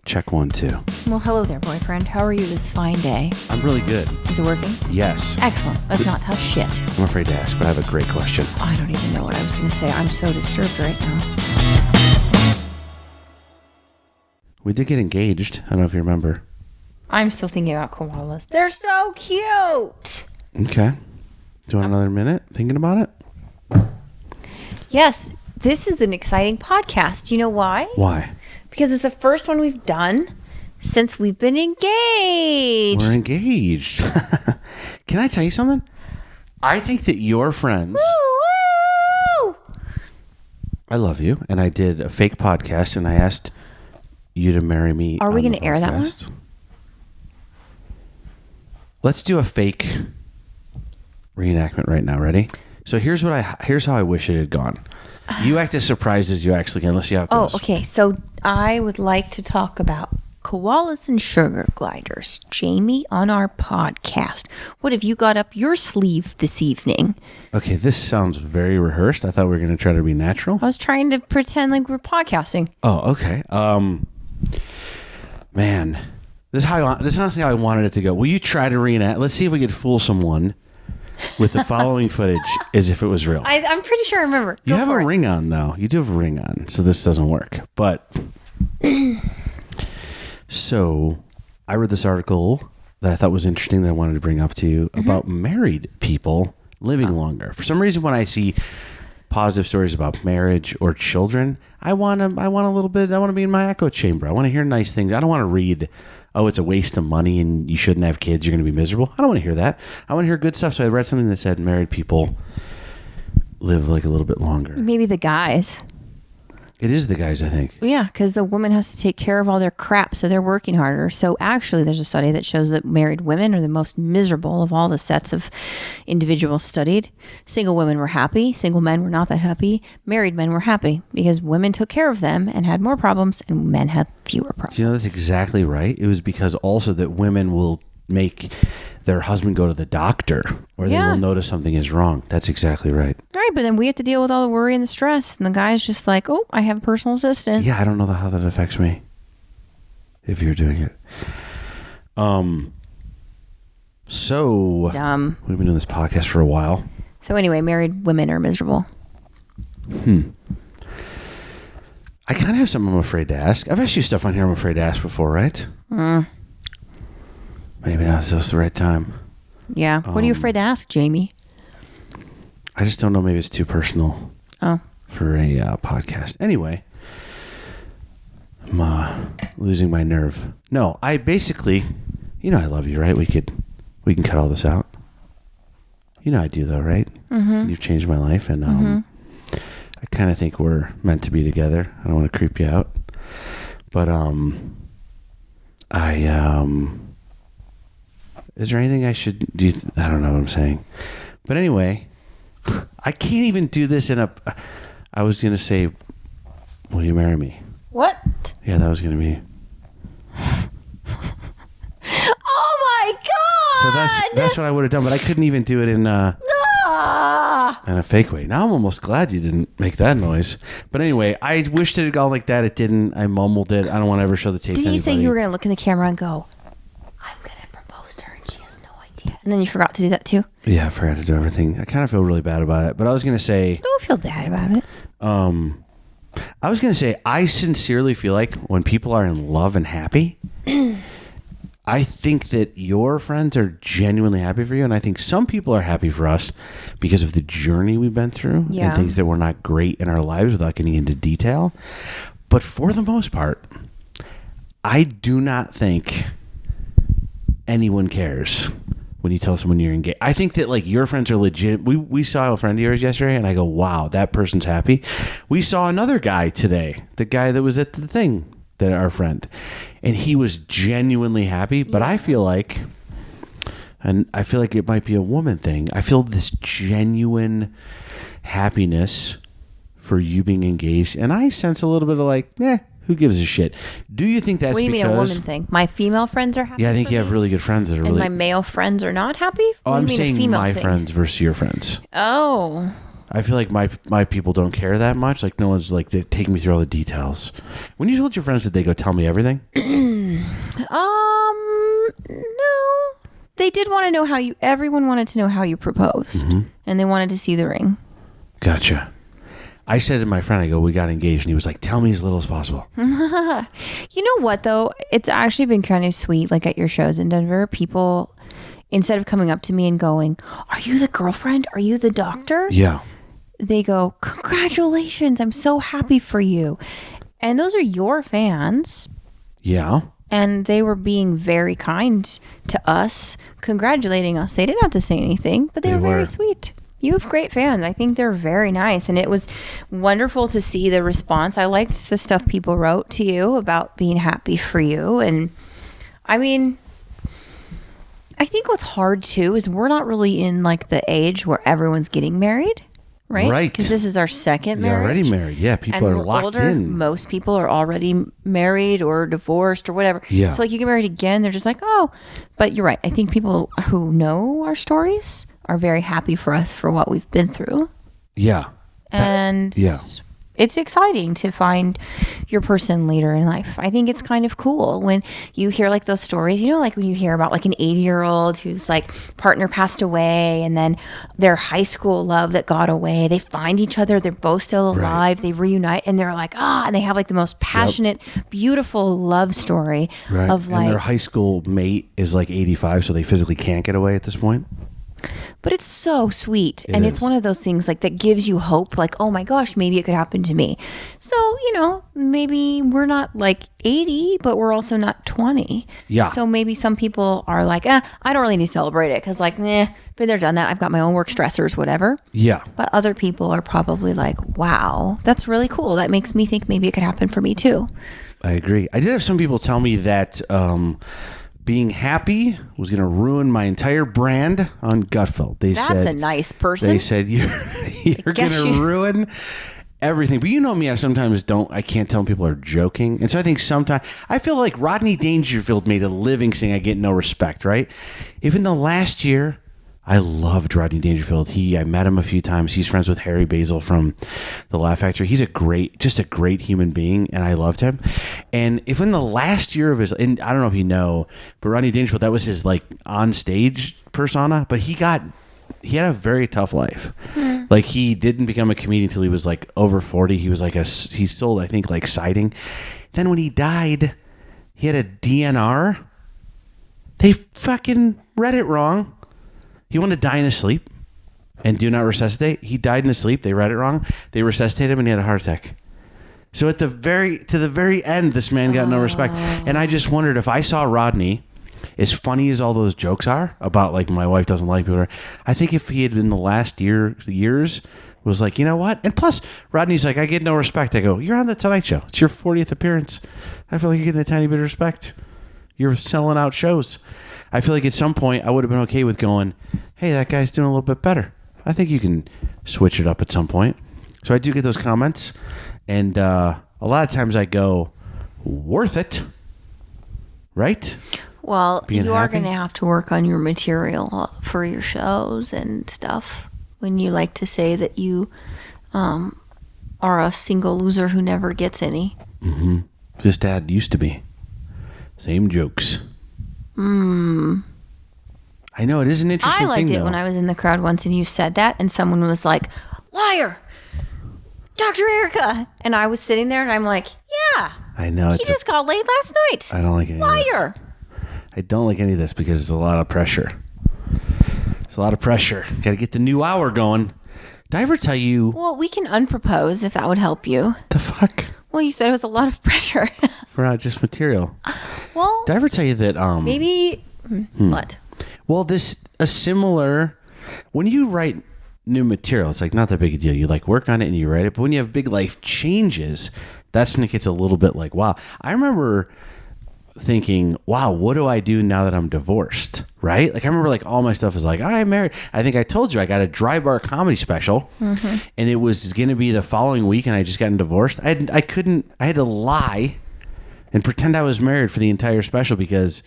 Check 1, 2. Well, hello there, boyfriend. How are you this fine day? I'm really good. Is it working? Yes. Excellent. Let's not touch shit. I'm afraid to ask, but I have a great question. I don't even know what I was going to say. I'm so disturbed right now. We did get engaged. I don't know if you remember. I'm still thinking about koalas. They're so cute. Okay. Do you want another minute thinking about it? Yes, this is an exciting podcast. You know why? Why? Because it's the first one we've done since we've been engaged. We're engaged. Can I tell you something? I think that your friends... Woo, woo! I love you. And I did a fake podcast and I asked you to marry me. Are we going to air that one? Let's do a fake reenactment right now. Ready? So here's how I wish it had gone. You act as surprised as you actually can. Let's see how it goes. Oh, okay. So I would like to talk about koalas and sugar gliders. Jamie, on our podcast, what have you got up your sleeve this evening? Okay, this sounds very rehearsed. I thought we were going to try to be natural. I was trying to pretend like we're podcasting. Oh, okay. Man, this is honestly how I wanted it to go. Will you try to reenact? Let's see if we could fool someone with the following footage as if it was real. I'm pretty sure I remember. You have a ring on, though. You do have a ring on, so this doesn't work. But, so, I read this article that I thought was interesting that I wanted to bring up to you about married people living longer. For some reason, when I see positive stories about marriage or children, I want a little bit, I want to be in my echo chamber. I want to hear nice things. I don't want to read, oh, it's a waste of money and you shouldn't have kids, you're going to be miserable. I don't want to hear that. I want to hear good stuff. So I read something that said married people live like a little bit longer. Maybe the guys. It is the guys, I think. Yeah, because the woman has to take care of all their crap, so they're working harder. So actually, there's a study that shows that married women are the most miserable of all the sets of individuals studied. Single women were happy. Single men were not that happy. Married men were happy because women took care of them and had more problems, and men had fewer problems. Do you know that's exactly right? It was because also that women will make their husband go to the doctor or they will notice something is wrong. That's exactly right. Right, but then we have to deal with all the worry and the stress. And the guy's just like, oh, I have a personal assistant. Yeah, I don't know how that affects me if you're doing it. So Dumb. We've been doing this podcast for a while. So anyway, married women are miserable. I kind of have something I'm afraid to ask. I've asked you stuff on here I'm afraid to ask before, right? Maybe not just the right time. Yeah. What are you afraid to ask, Jamie? I just don't know. Maybe it's too personal for a podcast. Anyway, I'm losing my nerve. No, I basically, I love you, right? We can cut all this out. You know I do, though, right? Mm-hmm. You've changed my life, and I kind of think we're meant to be together. I don't want to creep you out, but is there anything I should do? I don't know what I'm saying. But anyway, I can't even do this I was going to say, will you marry me? What? Yeah, that was going to be. Oh my God! So that's what I would have done, but I couldn't even do it in a fake way. Now I'm almost glad you didn't make that noise. But anyway, I wished it had gone like that. It didn't. I mumbled it. I don't want to ever show the tape to Didn't you anybody. say you were going to look in the camera and go, I'm going to propose to her and she has no idea? And then you forgot to do that too? Yeah, I forgot to do everything. I kind of feel really bad about it. But I was going to say... Don't feel bad about it. I was going to say, I sincerely feel like when people are in love and happy... I think that your friends are genuinely happy for you, and I think some people are happy for us because of the journey we've been through and things that were not great in our lives without getting into detail. But for the most part, I do not think anyone cares when you tell someone you're engaged. I think that your friends are legit. We saw a friend of yours yesterday, and I go, wow, that person's happy. We saw another guy today, the guy that was at the thing. That our friend, and he was genuinely happy, but I feel like it might be a woman thing. I feel this genuine happiness for you being engaged, and I sense a little bit of who gives a shit? Do you think that's what do you because... mean a woman thing? My female friends are happy. Yeah, I think you have really good friends that are and really... my male friends are not happy? Oh, I'm saying my thing? friends versus your friends. Oh. I feel like my people don't care that much. No one's taking me through all the details. When you told your friends, did they go tell me everything? they did want to know everyone wanted to know how you proposed. And they wanted to see the ring. Gotcha. I said to my friend, I go, we got engaged. And he was like, tell me as little as possible. You know what, though? It's actually been kind of sweet. Like at your shows in Denver, people, instead of coming up to me and going, are you the girlfriend? Are you the doctor? Yeah. They go, congratulations. I'm so happy for you. And those are your fans. Yeah. And they were being very kind to us, congratulating us. They didn't have to say anything, but they were very sweet. You have great fans. I think they're very nice. And it was wonderful to see the response. I liked the stuff people wrote to you about being happy for you. And I mean, I think what's hard too is we're not really in like the age where everyone's getting married. Right? Right. Because this is our second You're marriage. already married. Yeah. People and are we're locked older. in. Most people are already married or divorced or whatever. Yeah. So like you get married again, they're just like, oh. But you're right. I think people who know our stories are very happy for us for what we've been through. Yeah. And yeah. It's exciting to find your person later in life. I think it's kind of cool when you hear like those stories, you know, like when you hear about like an 80-year-old whose like partner passed away and then their high school love that got away, they find each other, they're both still alive, they reunite and they're like, and they have like the most passionate, beautiful love story of like. And their high school mate is like 85, so they physically can't get away at this point. But it's so sweet. It's one of those things like that gives you hope, like, oh my gosh, maybe it could happen to me. So, you know, maybe we're not like 80, but we're also not 20. Yeah. So maybe some people are like, I don't really need to celebrate it because like, been there, done that. I've got my own work stressors, whatever. Yeah. But other people are probably like, wow, that's really cool. That makes me think maybe it could happen for me too. I agree. I did have some people tell me that being happy was going to ruin my entire brand on Gutfeld. That's a nice person. They said you're going to ruin everything. But you know me, I can't tell when people are joking. And so I think sometimes, I feel like Rodney Dangerfield made a living saying I get no respect, right? If in the last year, I loved Rodney Dangerfield. I met him a few times. He's friends with Harry Basil from The Laugh Factory. He's just a great human being, and I loved him. And if in the last year of and I don't know if you know, but Rodney Dangerfield, that was his like on stage persona, but he had a very tough life. Like he didn't become a comedian until he was like over 40. He was like he sold, I think, like siding. Then when he died, he had a DNR. They fucking read it wrong. He wanted to die in his sleep and do not resuscitate. He died in his sleep. They read it wrong. They resuscitated him and he had a heart attack. So to the very end, this man got no respect. And I just wondered if I saw Rodney, as funny as all those jokes are about like my wife doesn't like me, I think if he had in the last years was like, you know what? And plus Rodney's like, I get no respect. I go, you're on the Tonight Show. It's your 40th appearance. I feel like you're getting a tiny bit of respect. You're selling out shows. I feel like at some point I would have been okay with going, hey, that guy's doing a little bit better. I think you can switch it up at some point. So I do get those comments. And a lot of times I go, worth it. Right? Well, you are going to have to work on your material for your shows and stuff. When you like to say that you are a single loser who never gets any. Mm-hmm. Just Dad used to be. Same jokes. I know, it is an interesting thing, I liked it when I was in the crowd once and you said that and someone was like, liar, Dr. Erica. And I was sitting there and I'm like, yeah. I know. He just got laid last night. I don't like any liar. Of this. I don't like any of this because it's a lot of pressure. It's a lot of pressure. Got to get the new hour going. Did I ever tell you? Well, we can unpropose if that would help you. The fuck? Well, you said it was a lot of pressure. For just material. Well, did I ever tell you that? Maybe what? Well, a similar. When you write new material, it's like not that big a deal. You like work on it and you write it. But when you have big life changes, that's when it gets a little bit like, wow. I remember thinking, wow, what do I do now that I'm divorced? Right? Like I remember like all my stuff is like, I'm married. I think I told you I got a dry bar comedy special and it was going to be the following week and I just gotten divorced. I had to lie and pretend I was married for the entire special because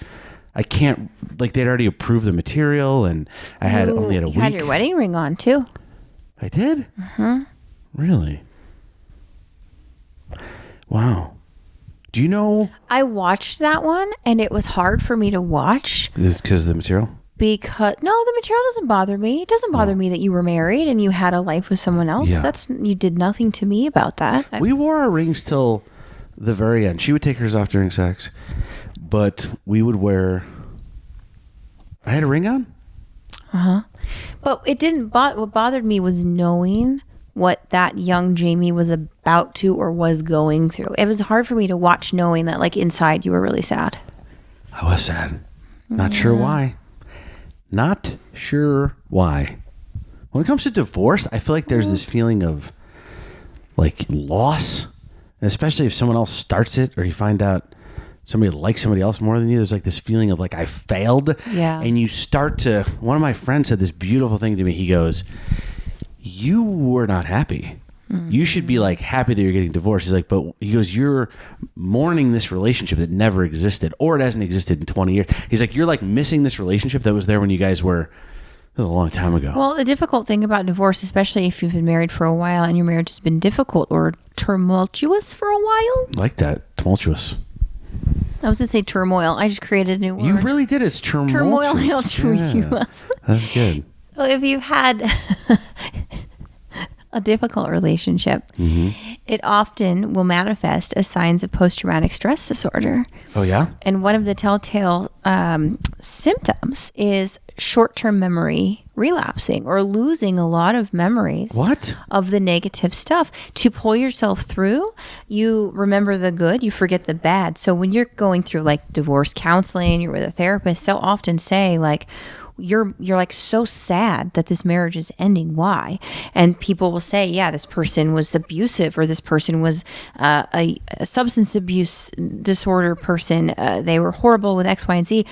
I can't, like they'd already approved the material and I only had a week. You had your wedding ring on too. I did? Mm-hmm. Really? Wow. Do you know? I watched that one and it was hard for me to watch. Because of the material? Because no, the material doesn't bother me. It doesn't bother me that you were married and you had a life with someone else. Yeah. You did nothing to me about that. We wore our rings till the very end. She would take hers off during sex, but we would wear. I had a ring on. But it didn't. What bothered me was knowing what that young Jamie was about to or was going through. It was hard for me to watch, knowing that like inside you were really sad. I was sad. Not sure why. Not sure why. When it comes to divorce, I feel like there's this feeling of like loss, and especially if someone else starts it or you find out somebody likes somebody else more than you. There's like this feeling of like I failed. Yeah. And you start to. One of my friends said this beautiful thing to me. He goes, "You were not happy. You should be like happy that you're getting divorced." He's like, but he goes, "You're mourning this relationship that never existed, or it hasn't existed in 20 years." He's like, "You're like missing this relationship that was there when you guys were." That was a long time ago. Well, the difficult thing about divorce, especially if you've been married for a while and your marriage has been difficult or tumultuous for a while. I like that. Tumultuous. I was going to say turmoil. I just created a new word. You really did. It's Turmoil. tumultuous. Yeah, that's good. Well, if you've had a difficult relationship, it often will manifest as signs of post-traumatic stress disorder. Oh, yeah? And one of the telltale symptoms is short-term memory relapsing or losing a lot of memories. What? Of the negative stuff. To pull yourself through, you remember the good, you forget the bad. So when you're going through like divorce counseling, you're with a therapist, they'll often say like, you're like so sad that this marriage is ending. Why? And people will say, yeah, this person was abusive, or this person was a substance abuse disorder person. They were horrible with X, Y, and Z.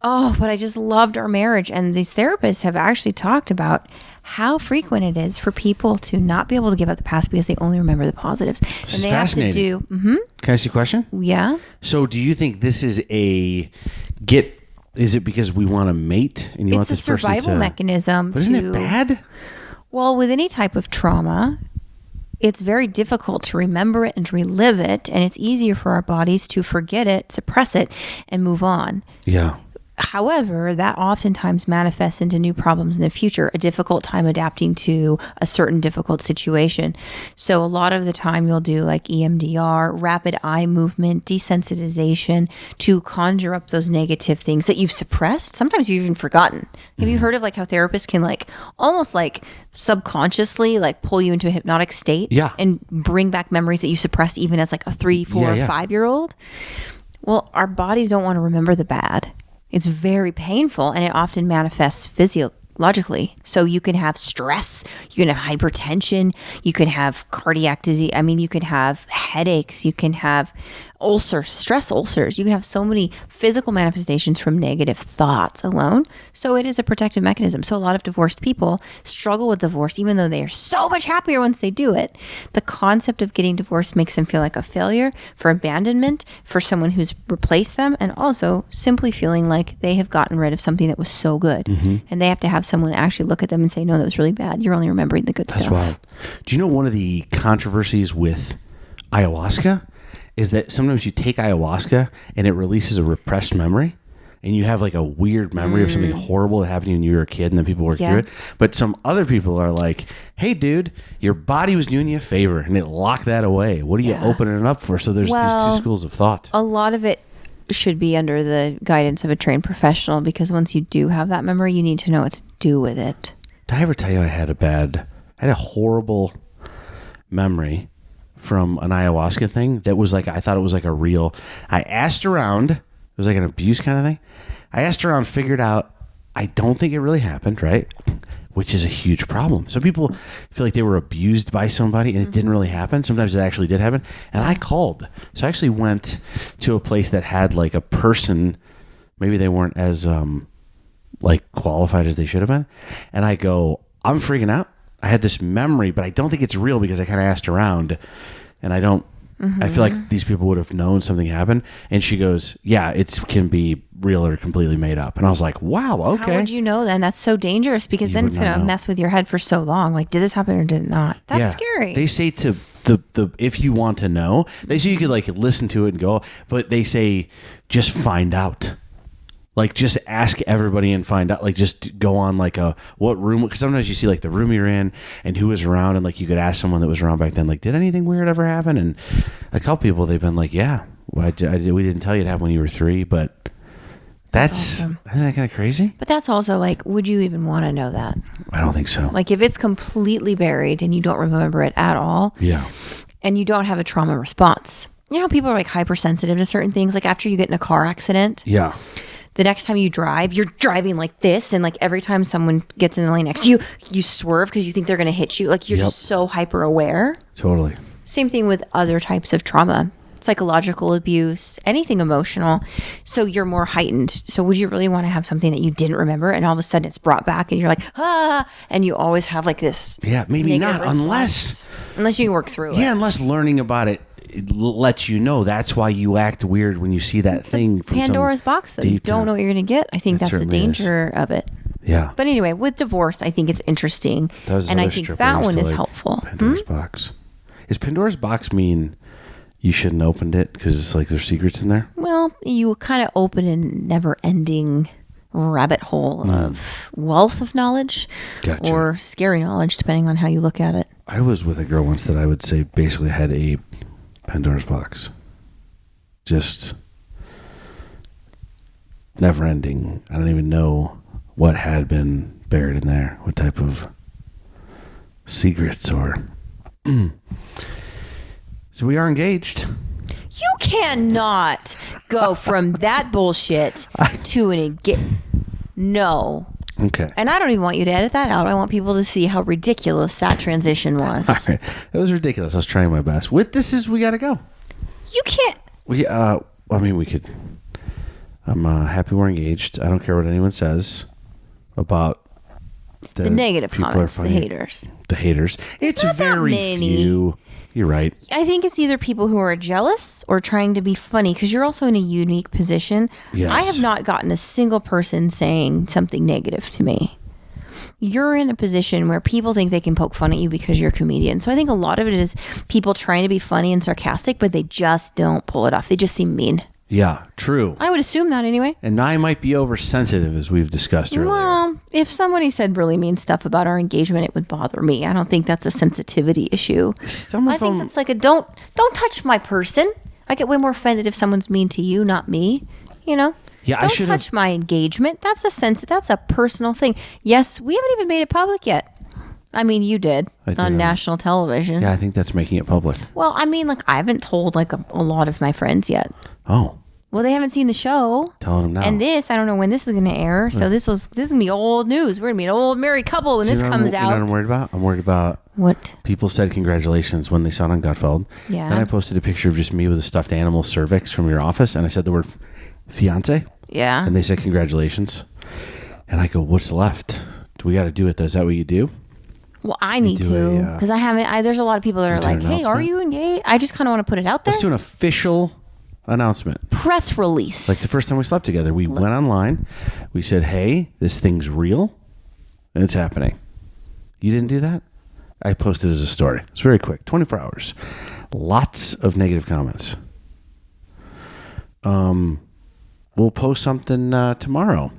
Oh, but I just loved our marriage. And these therapists have actually talked about how frequent it is for people to not be able to give up the past because they only remember the positives. This And they is have to fascinating. do, Can I ask you a question? yeah. So do you think this is is it because we want to mate and you want It's a this person to... survival mechanism. But isn't it bad? Well, with any type of trauma, it's very difficult to remember it and relive it. And it's easier for our bodies to forget it, suppress it, and move on. Yeah. However, that oftentimes manifests into new problems in the future, a difficult time adapting to a certain difficult situation. So a lot of the time you'll do like EMDR, rapid eye movement, desensitization to conjure up those negative things that you've suppressed. Sometimes you've even forgotten. Have you heard of like how therapists can like almost like subconsciously like pull you into a hypnotic state Yeah. and bring back memories that you suppressed even as like a 3, 4, Yeah. 5-year-old? Well, our bodies don't want to remember the bad. It's very painful, and it often manifests physiologically. So you can have stress, you can have hypertension, you can have cardiac disease. I mean, you can have headaches, you can have ulcers, stress ulcers. You can have so many physical manifestations from negative thoughts alone. So it is a protective mechanism. So a lot of divorced people struggle with divorce, even though they are so much happier once they do it. The concept of getting divorced makes them feel like a failure, for abandonment, for someone who's replaced them, and also simply feeling like they have gotten rid of something that was so good. And they have to have someone actually look at them and say, no, that was really bad. You're only remembering the good That's stuff. wild. Do you know one of the controversies with ayahuasca is that sometimes you take ayahuasca and it releases a repressed memory, and you have like a weird memory of something horrible that happened when you were a kid, and then people work Yeah. through it. But some other people are like, hey, dude, your body was doing you a favor, and it locked that away. What are you opening it up for? So there's these Well, two schools of thought. A lot of it should be under the guidance of a trained professional, because once you do have that memory, you need to know what to do with it. Did I ever tell you I had a horrible memory from an ayahuasca thing that was like, I thought it was like a real, I asked around, it was like an abuse kind of thing. I asked around, figured out, I don't think it really happened, right? Which is a huge problem. Some people feel like they were abused by somebody and it didn't really happen. Sometimes it actually did happen. And I called. So I actually went to a place that had like a person, maybe they weren't as like qualified as they should have been. And I go, I'm freaking out. I had this memory, but I don't think it's real because I kind of asked around, and I feel like these people would have known something happened. And she goes, yeah, it can be real or completely made up. And I was like, wow, okay. How would you know then? That's so dangerous, because then would it's not going to know. mess with your head for so long. Like, did this happen or did it not? That's Yeah. scary. They say to the if you want to know, they say you could like listen to it and go, but they say just find out. Like, just ask everybody and find out. Like, just go on like what room? Because sometimes you see like the room you're in and who was around, and like you could ask someone that was around back then. Like, did anything weird ever happen? And a couple people, they've been like, yeah, well, we didn't tell you it happened when you were 3, but that's awesome. Isn't that kind of crazy? But that's also like, would you even want to know that? I don't think so. Like, if it's completely buried and you don't remember it at all, Yeah. and you don't have a trauma response. You know how people are like hypersensitive to certain things? Like after you get in a car accident, Yeah. the next time you drive, you're driving like this. And like every time someone gets in the lane next to you, you swerve because you think they're going to hit you. Like you're just so hyper aware. Totally. Same thing with other types of trauma, psychological abuse, anything emotional. So you're more heightened. So would you really want to have something that you didn't remember and all of a sudden it's brought back and you're like, and you always have like this. Yeah, maybe negative not response. Unless you can work through it. Yeah, unless learning about it lets you know. That's why you act weird when you see that thing from Pandora's some box, though. You don't know what you're going to get. I think It that's the certainly danger of it. Yeah. But anyway, with divorce, I think it's interesting. That was And I another think strip I that used one to is like, helpful. Pandora's box. Is Pandora's box mean you shouldn't opened it because it's like there's secrets in there? Well, you kind of open a never ending rabbit hole of wealth of knowledge Gotcha. or scary knowledge, depending on how you look at it. I was with a girl once that I would say basically had a Pandora's box. Just never ending. I don't even know what had been buried in there, what type of secrets or... So we are engaged. You cannot go from that bullshit to an engagement. No. Okay. And I don't even want you to edit that out. I want people to see how ridiculous that transition was. All right. It was ridiculous. I was trying my best. With this is we got to go. You can't. We I mean we could. I'm happy we're engaged. I don't care what anyone says about The negative people comments, are the funny. haters. The haters. It's Not that very many. few. You're right. I think it's either people who are jealous or trying to be funny because you're also in a unique position. Yes. I have not gotten a single person saying something negative to me. You're in a position where people think they can poke fun at you because you're a comedian. So I think a lot of it is people trying to be funny and sarcastic, but they just don't pull it off. They just seem mean. Yeah, true. I would assume that anyway. And I might be oversensitive, as we've discussed earlier. Well, if somebody said really mean stuff about our engagement, it would bother me. I don't think that's a sensitivity issue. Some of I think them, that's like a don't touch my person. I get way more offended if someone's mean to you, not me. You know? Yeah, I don't should've- touch my engagement. That's a personal thing. Yes, we haven't even made it public yet. I mean, you did I on did. national television. yeah, I think that's making it public. Well, I mean, like I haven't told like a lot of my friends yet. Oh, Well, they haven't seen the show. telling them now. And this, I don't know when this is going to air. So this is gonna be old news. We're gonna be an old married couple when You this know comes what I'm out. worried about? I'm worried about What? people said congratulations when they saw it on Gutfeld. Yeah. Then I posted a picture of just me with a stuffed animal cervix from your office, and I said the word fiance, Yeah. and they said congratulations. And I go, what's left? Do we got to do it though? Is that what you do? Well, I need do to a, because I haven't. There's a lot of people that are do an like, "Hey, are announcement? you engaged?" I just kind of want to put it out there. Let's do an official announcement. Press release. Like the first time we slept together, we went online. We said, hey, this thing's real, and it's happening. You didn't do that? I posted it as a story. It's very quick, 24 hours. Lots of negative comments. We'll post something tomorrow.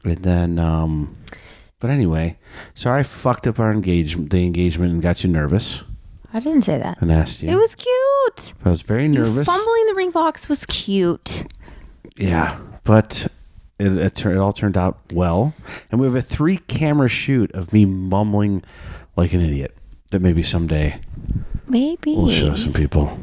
And then, but anyway, so I fucked up the engagement and got you nervous I didn't say that. and asked you. It was cute. I was very nervous. Fumbling the ring box was cute. Yeah, but it all turned out well. And we have a 3-camera shoot of me mumbling like an idiot that maybe someday Maybe we'll show some people.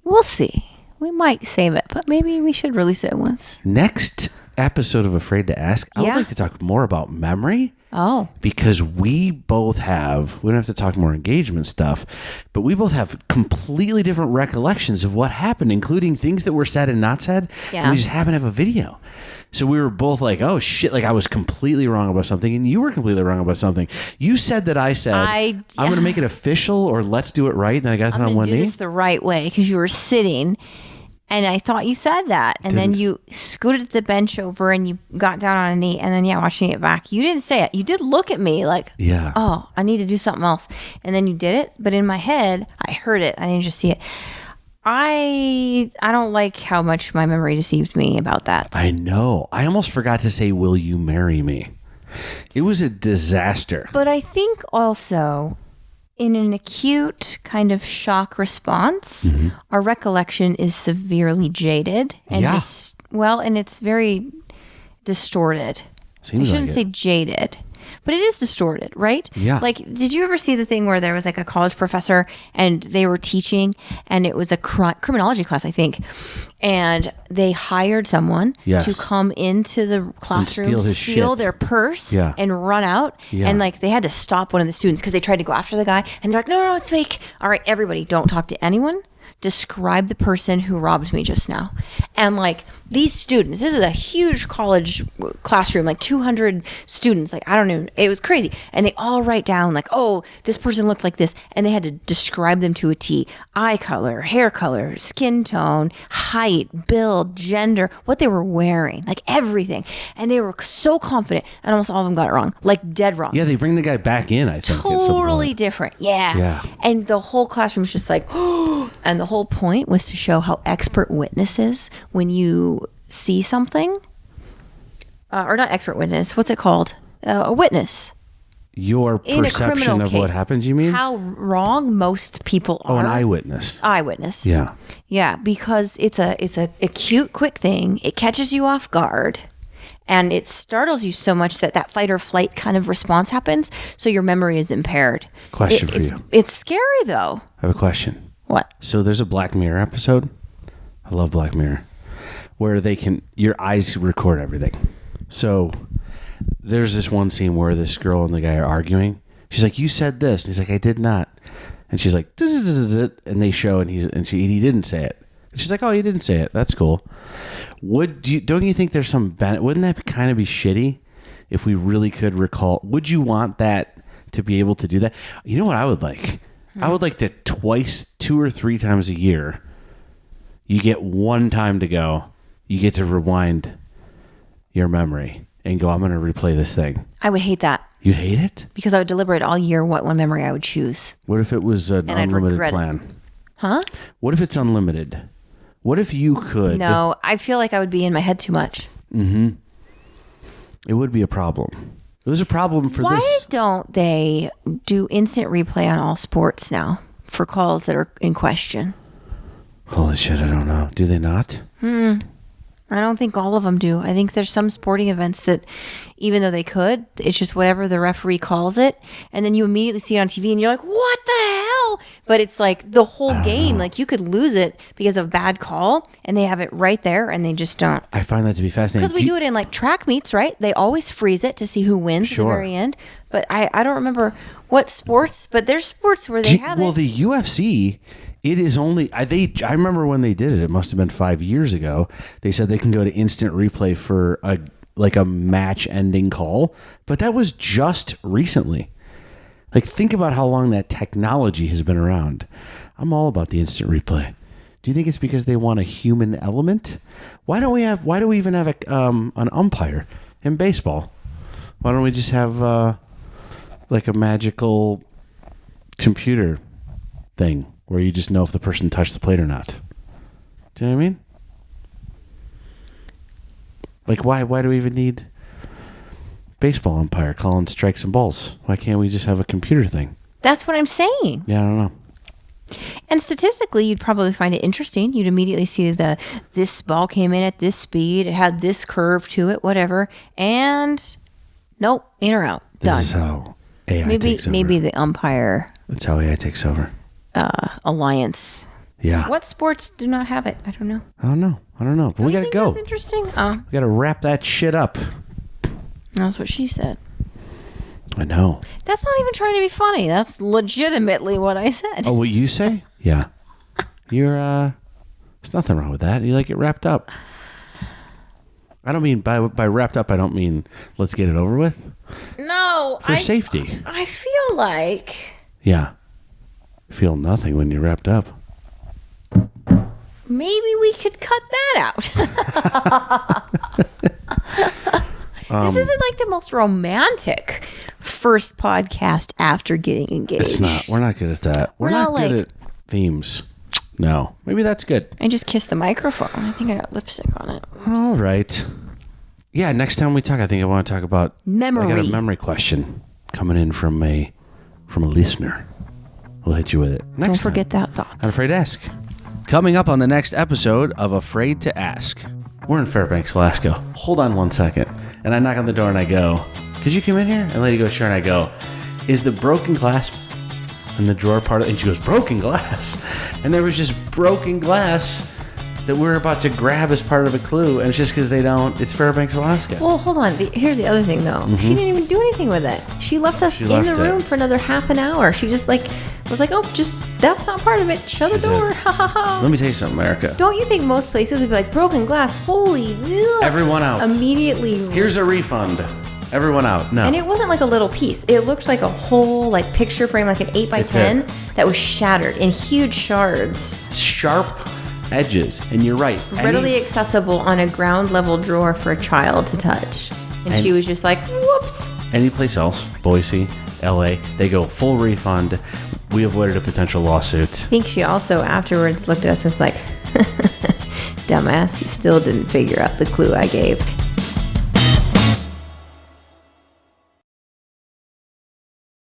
we'll see. We might save it, but maybe we should release it once. Next episode of Afraid to Ask, I would Yeah. like to talk more about memory. Oh, Because we both have, we don't have to talk more engagement stuff, but we both have completely different recollections of what happened, including things that were said and not said. Yeah. And we just happen to have a video. So we were both like, oh shit, like I was completely wrong about something and you were completely wrong about something. You said that I said, I'm going to make it official or let's do it right. And then I got I'm on gonna one do knee. this the right way because you were sitting, and I thought you said that, and then Didn't. you scooted the bench over and you got down on a knee, and then watching it back, you didn't say it. You did look at me like, Yeah. oh, I need to do something else, and then you did it. But in my head, I heard it. I didn't just see it. I don't like how much my memory deceived me about that. I know. I almost forgot to say, will you marry me? It was a disaster. But I think also in an acute kind of shock response, our recollection is severely jaded. And Yeah. and it's very distorted. Seems I shouldn't like say it. jaded, but it is distorted, right? Yeah. Like, did you ever see the thing where there was like a college professor and they were teaching, and it was a criminology class, I think, and they hired someone Yes. to come into the classroom, steal his shit. their purse, Yeah. and run out. Yeah. And like they had to stop one of the students because they tried to go after the guy, and they're like, no, it's fake. All right, everybody, don't talk to anyone. Describe the person who robbed me just now. And like these students, this is a huge college classroom, like 200 students. Like, I don't know, it was crazy. And they all write down like, oh, this person looked like this. And they had to describe them to a T: eye color, hair color, skin tone, height, build, gender, what they were wearing, like everything. And they were so confident, and almost all of them got it wrong, like dead wrong. Yeah, they bring the guy back in, I think. at some Totally point. different. Yeah. Yeah. And the whole classroom's just like, and the whole point was to show how expert witnesses, when you see something, or not expert witness, what's it called? A witness Your in a perception criminal of case. what happens, you mean? How wrong most people are. Oh, an eyewitness. Eyewitness. Yeah. Yeah, because it's a cute, quick thing. It catches you off guard, and it startles you so much that fight or flight kind of response happens. So your memory is impaired. Question for it's, you. It's scary though. I have a question. What? So there's a Black Mirror episode. I love Black Mirror, where your eyes record everything. So there's this one scene where this girl and the guy are arguing. She's like, "You said this," and he's like, "I did not." And she's like, and they show, and he didn't say it. And she's like, "Oh, you didn't say it. That's cool." Don't you think there's some wouldn't that kind of be shitty if we really could recall? Would you want that to be able to do that? You know what I would like? I would like that twice, 2 or 3 times a year, you get one time to go. You get to rewind your memory and go, I'm going to replay this thing. I would hate that You'd hate it? because I would deliberate all year what one memory I would choose. What if it was an And I'd unlimited regret it. plan? Huh? What if it's unlimited? What if you could? No, I feel like I would be in my head too much. It would be a problem. It was a problem for Why this. don't they do instant replay on all sports now for calls that are in question? Holy shit, I don't know. Do they not? I don't think all of them do. I think there's some sporting events that, even though they could, it's just whatever the referee calls it. And then you immediately see it on TV and you're like, what the hell? But it's like the whole game, like you could lose it because of a bad call, and they have it right there and they just don't. I find that to be fascinating. Because we do it in like track meets, right? They always freeze it to see who wins at the Sure. very end. But I don't remember what sports, but there's sports where they have well, it. the UFC, it is only I remember when they did it. It must have been 5 years ago. They said they can go to instant replay for a match-ending call, but that was just recently. Like, think about how long that technology has been around. I'm all about the instant replay. Do you think it's because they want a human element? Why do we even have an umpire in baseball? Why don't we just have like a magical computer thing where you just know if the person touched the plate or not? Do you know what I mean? Like, why do we even need baseball umpire calling strikes and balls? Why can't we just have a computer thing? That's what I'm saying. Yeah, I don't know. And statistically, you'd probably find it interesting. You'd immediately see this ball came in at this speed, it had this curve to it, whatever, and nope, in or out, done. This is how AI maybe takes over. maybe the umpire That's how AI takes over. alliance. Yeah. What sports do not have it? I don't know. I don't know. But we You got to think go. That's interesting. Oh, We got to wrap that shit up. that's what she said. I know. That's not even trying to be funny. That's legitimately what I said. Oh, what you say? Yeah. You're, there's nothing wrong with that. You like it wrapped up. I don't mean, by wrapped up, I don't mean let's get it over with. No, For safety. I feel like Yeah. Feel nothing when you're wrapped up. maybe we could cut that out. This isn't like the most romantic first podcast after getting engaged. It's not. We're not good at that. We're We're not not good like- at themes. No. Maybe that's good. I just kissed the microphone. I think I got lipstick on it. All right. Yeah, next time we talk, I think I want to talk about Memory. I got a memory question coming in from a listener. We'll hit you with it. Next Don't forget time. that thought. Not Afraid to Ask. Coming up on the next episode of Afraid to Ask. We're in Fairbanks, Alaska. Hold on one second. And I knock on the door and I go, could you come in here? And the lady goes, sure. And I go, is the broken glass in the drawer part of it? And she goes, broken glass. And there was just broken glass that we're about to grab as part of a clue. And it's just because it's Fairbanks, Alaska. Well, hold on. Here's the other thing, though. She didn't even do anything with it. She left us in the room for another half an hour. She just was like, oh, just that's not part of it. Shut the door. Ha ha ha. Let me tell you something, America. Don't you think most places would be like, broken glass? Holy. Ugh. Everyone out. Immediately. Here's a refund. Everyone out. No. And it wasn't like a little piece. It looked like a whole picture frame, like an 8x10 that was shattered in huge shards. Sharp edges. And you're right. Readily accessible on a ground level drawer for a child to touch. And she was just like, whoops. Any place else, Boise, LA, they go full refund. We avoided a potential lawsuit. I think she also afterwards looked at us and was like, dumbass, you still didn't figure out the clue I gave.